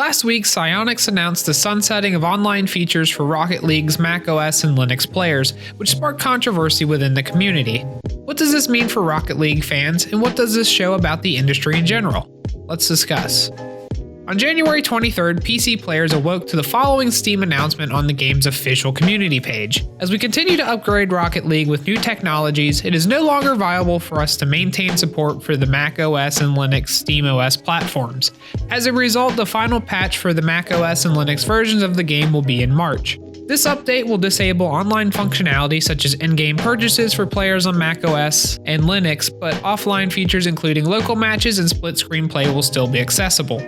Last week, Psyonix announced the sunsetting of online features for Rocket League's macOS and Linux players, which sparked controversy within the community. What does this mean for Rocket League fans, and what does this show about the industry in general? Let's discuss. On January 23rd, PC players awoke to the following Steam announcement on the game's official community page. As we continue to upgrade Rocket League with new technologies, it is no longer viable for us to maintain support for the macOS and Linux SteamOS platforms. As a result, the final patch for the macOS and Linux versions of the game will be in March. This update will disable online functionality such as in-game purchases for players on macOS and Linux, but offline features including local matches and split-screen play will still be accessible.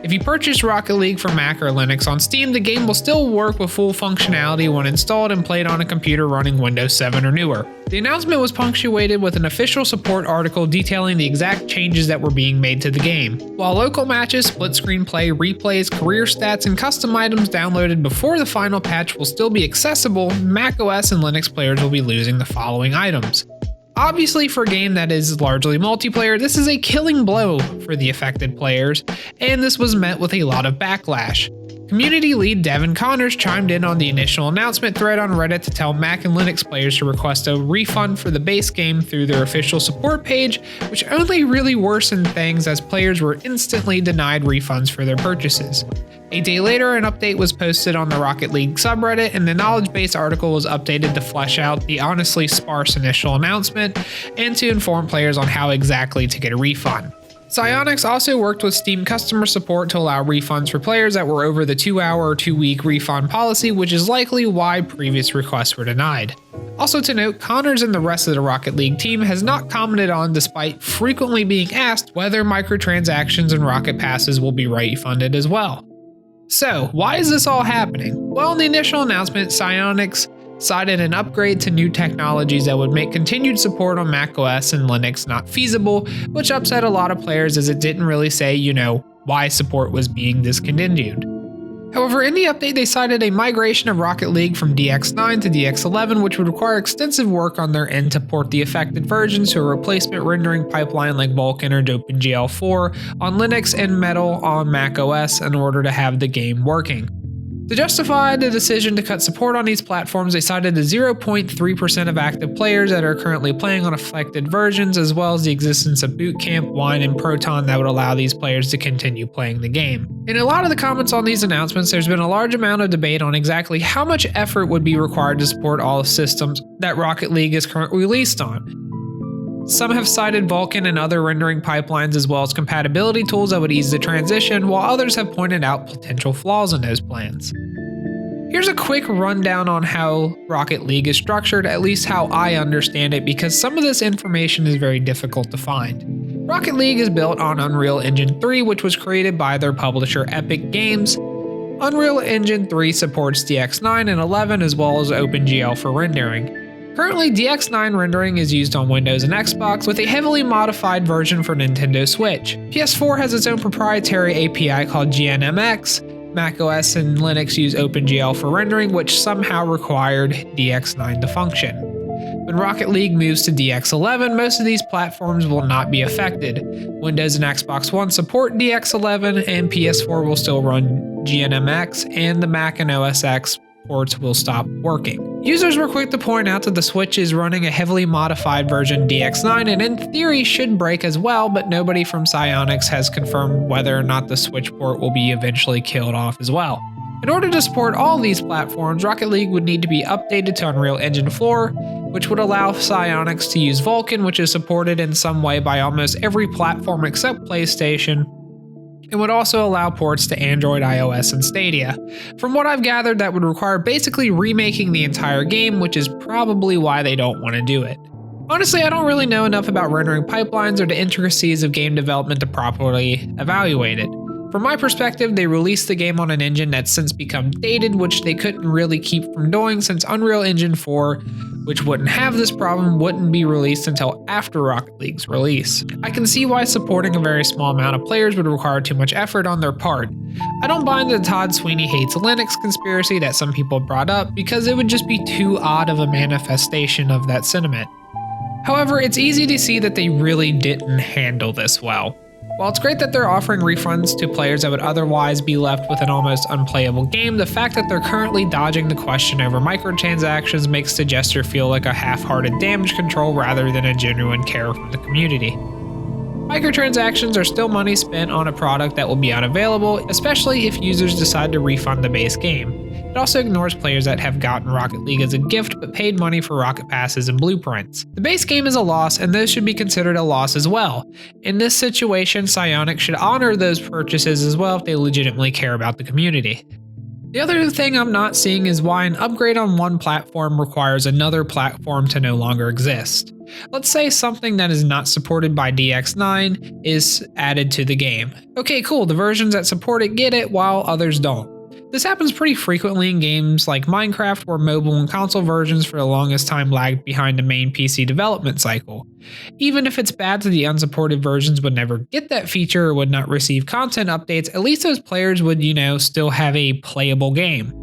If you purchase Rocket League for Mac or Linux on Steam, the game will still work with full functionality when installed and played on a computer running Windows 7 or newer. The announcement was punctuated with an official support article detailing the exact changes that were being made to the game. While local matches, split-screen play, replays, career stats, and custom items downloaded before the final patch will still be accessible, macOS and Linux players will be losing the following items. Obviously, for a game that is largely multiplayer, this is a killing blow for the affected players, and this was met with a lot of backlash. Community lead Devin Connors chimed in on the initial announcement thread on Reddit to tell Mac and Linux players to request a refund for the base game through their official support page, which only really worsened things as players were instantly denied refunds for their purchases. A day later, an update was posted on the Rocket League subreddit, and the knowledge base article was updated to flesh out the honestly sparse initial announcement and to inform players on how exactly to get a refund. Psyonix also worked with Steam customer support to allow refunds for players that were over the 2-hour or 2-week refund policy, which is likely why previous requests were denied. Also to note, Connors and the rest of the Rocket League team has not commented on, despite frequently being asked, whether microtransactions and Rocket Passes will be refunded as well. So, why is this all happening? Well, in the initial announcement, Psyonix cited an upgrade to new technologies that would make continued support on macOS and Linux not feasible, which upset a lot of players as it didn't really say, why support was being discontinued. However, in the update, they cited a migration of Rocket League from DX9 to DX11, which would require extensive work on their end to port the affected versions to a replacement rendering pipeline like Vulkan or OpenGL4 on Linux and Metal on macOS in order to have the game working. To justify the decision to cut support on these platforms, they cited the 0.3% of active players that are currently playing on affected versions, as well as the existence of Boot Camp, Wine, and Proton that would allow these players to continue playing the game. In a lot of the comments on these announcements, there's been a large amount of debate on exactly how much effort would be required to support all systems that Rocket League is currently released on. Some have cited Vulkan and other rendering pipelines as well as compatibility tools that would ease the transition, while others have pointed out potential flaws in those plans. Here's a quick rundown on how Rocket League is structured, at least how I understand it, because some of this information is very difficult to find. Rocket League is built on Unreal Engine 3, which was created by their publisher Epic Games. Unreal Engine 3 supports DX9 and 11 as well as OpenGL for rendering. Currently, DX9 rendering is used on Windows and Xbox, with a heavily modified version for Nintendo Switch. PS4 has its own proprietary API called GNMX. macOS and Linux use OpenGL for rendering, which somehow required DX9 to function. When Rocket League moves to DX11, most of these platforms will not be affected. Windows and Xbox One support DX11, and PS4 will still run GNMX, and the Mac and OS X ports will stop working. Users were quick to point out that the Switch is running a heavily modified version DX9 and in theory should break as well, but nobody from Psyonix has confirmed whether or not the Switch port will be eventually killed off as well. In order to support all these platforms, Rocket League would need to be updated to Unreal Engine 4, which would allow Psyonix to use Vulkan, which is supported in some way by almost every platform except PlayStation, and would also allow ports to Android, iOS, and Stadia. From what I've gathered, that would require basically remaking the entire game, which is probably why they don't want to do it. Honestly, I don't really know enough about rendering pipelines or the intricacies of game development to properly evaluate it. From my perspective, they released the game on an engine that's since become dated, which they couldn't really keep from doing since Unreal Engine 4, which wouldn't have this problem, wouldn't be released until after Rocket League's release. I can see why supporting a very small amount of players would require too much effort on their part. I don't buy into the Todd Sweeney hates Linux conspiracy that some people brought up, because it would just be too odd of a manifestation of that sentiment. However, it's easy to see that they really didn't handle this well. While it's great that they're offering refunds to players that would otherwise be left with an almost unplayable game, the fact that they're currently dodging the question over microtransactions makes the gesture feel like a half-hearted damage control rather than a genuine care from the community. Microtransactions are still money spent on a product that will be unavailable, especially if users decide to refund the base game. It also ignores players that have gotten Rocket League as a gift but paid money for Rocket Passes and blueprints. The base game is a loss, and those should be considered a loss as well. In this situation, Psyonix should honor those purchases as well if they legitimately care about the community. The other thing I'm not seeing is why an upgrade on one platform requires another platform to no longer exist. Let's say something that is not supported by DX9 is added to the game. Okay, cool, the versions that support it get it while others don't. This happens pretty frequently in games like Minecraft, where mobile and console versions for the longest time lagged behind the main PC development cycle. Even if it's bad that the unsupported versions would never get that feature or would not receive content updates, at least those players would, still have a playable game.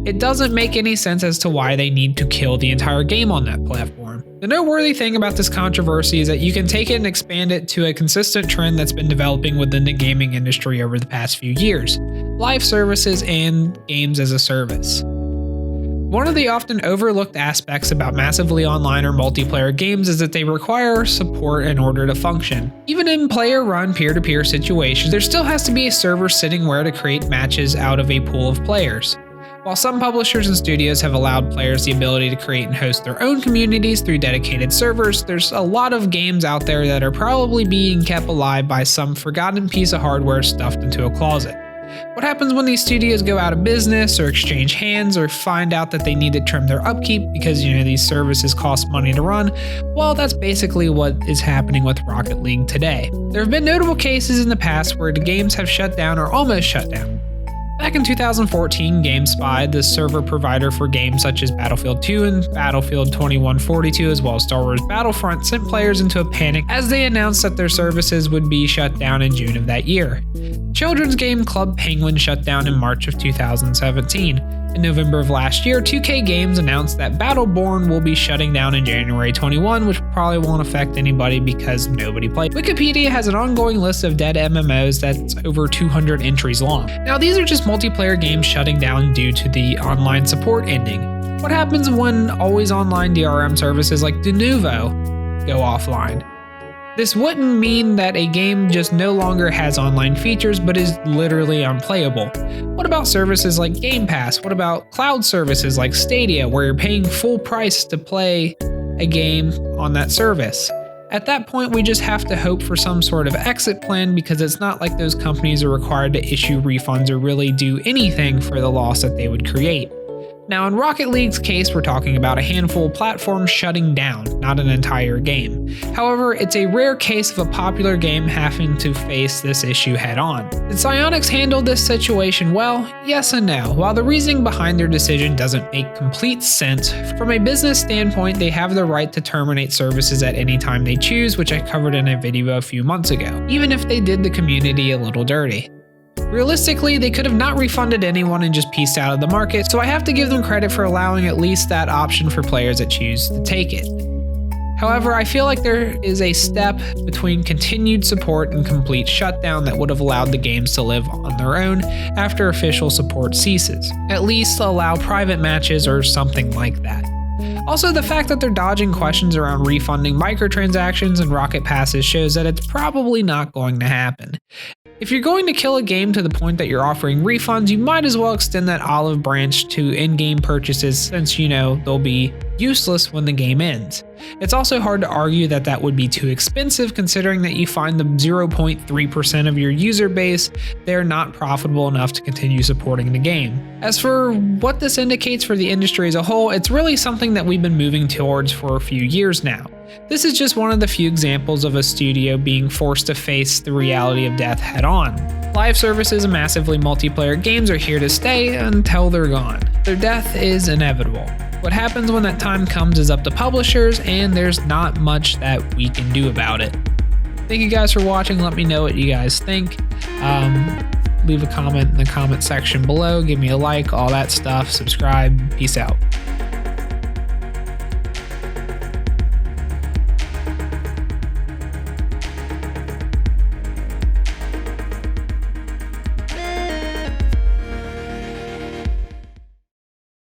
It doesn't make any sense as to why they need to kill the entire game on that platform. The noteworthy thing about this controversy is that you can take it and expand it to a consistent trend that's been developing within the gaming industry over the past few years: live services and games as a service. One of the often overlooked aspects about massively online or multiplayer games is that they require support in order to function. Even in player-run peer-to-peer situations, there still has to be a server sitting where to create matches out of a pool of players. While some publishers and studios have allowed players the ability to create and host their own communities through dedicated servers, there's a lot of games out there that are probably being kept alive by some forgotten piece of hardware stuffed into a closet. What happens when these studios go out of business or exchange hands or find out that they need to trim their upkeep because these services cost money to run? Well, that's basically what is happening with Rocket League today. There have been notable cases in the past where the games have shut down or almost shut down. Back in 2014, GameSpy, the server provider for games such as Battlefield 2 and Battlefield 2142, as well as Star Wars Battlefront, sent players into a panic as they announced that their services would be shut down in June of that year. Children's game Club Penguin shut down in March of 2017. In November of last year, 2K Games announced that Battleborn will be shutting down in January 21, which probably won't affect anybody because nobody played. Wikipedia has an ongoing list of dead MMOs that's over 200 entries long. Now, these are just multiplayer games shutting down due to the online support ending. What happens when always online DRM services like Denuvo go offline? This wouldn't mean that a game just no longer has online features but is literally unplayable. What about services like Game Pass? What about cloud services like Stadia, where you're paying full price to play a game on that service? At that point, we just have to hope for some sort of exit plan, because it's not like those companies are required to issue refunds or really do anything for the loss that they would create. Now, in Rocket League's case, we're talking about a handful of platforms shutting down, not an entire game. However, it's a rare case of a popular game having to face this issue head on. Did Psyonix handle this situation well? Yes and no. While the reasoning behind their decision doesn't make complete sense, from a business standpoint, they have the right to terminate services at any time they choose, which I covered in a video a few months ago, even if they did the community a little dirty. Realistically, they could have not refunded anyone and just pieced out of the market, so I have to give them credit for allowing at least that option for players that choose to take it. However, I feel like there is a step between continued support and complete shutdown that would have allowed the games to live on their own after official support ceases. At least allow private matches or something like that. Also, the fact that they're dodging questions around refunding microtransactions and rocket passes shows that it's probably not going to happen. If you're going to kill a game to the point that you're offering refunds, you might as well extend that olive branch to in-game purchases, since they'll be useless when the game ends. It's also hard to argue that that would be too expensive, considering that you find the 0.3% of your user base they're not profitable enough to continue supporting the game. As for what this indicates for the industry as a whole, it's really something that we've been moving towards for a few years now. This is just one of the few examples of a studio being forced to face the reality of death head on. Live services and massively multiplayer games are here to stay until they're gone. Their death is inevitable. What happens when that time comes is up to publishers, and there's not much that we can do about it. Thank you guys for watching. Let me know what you guys think. Leave a comment in the comment section below. Give me a like, all that stuff. Subscribe. Peace out.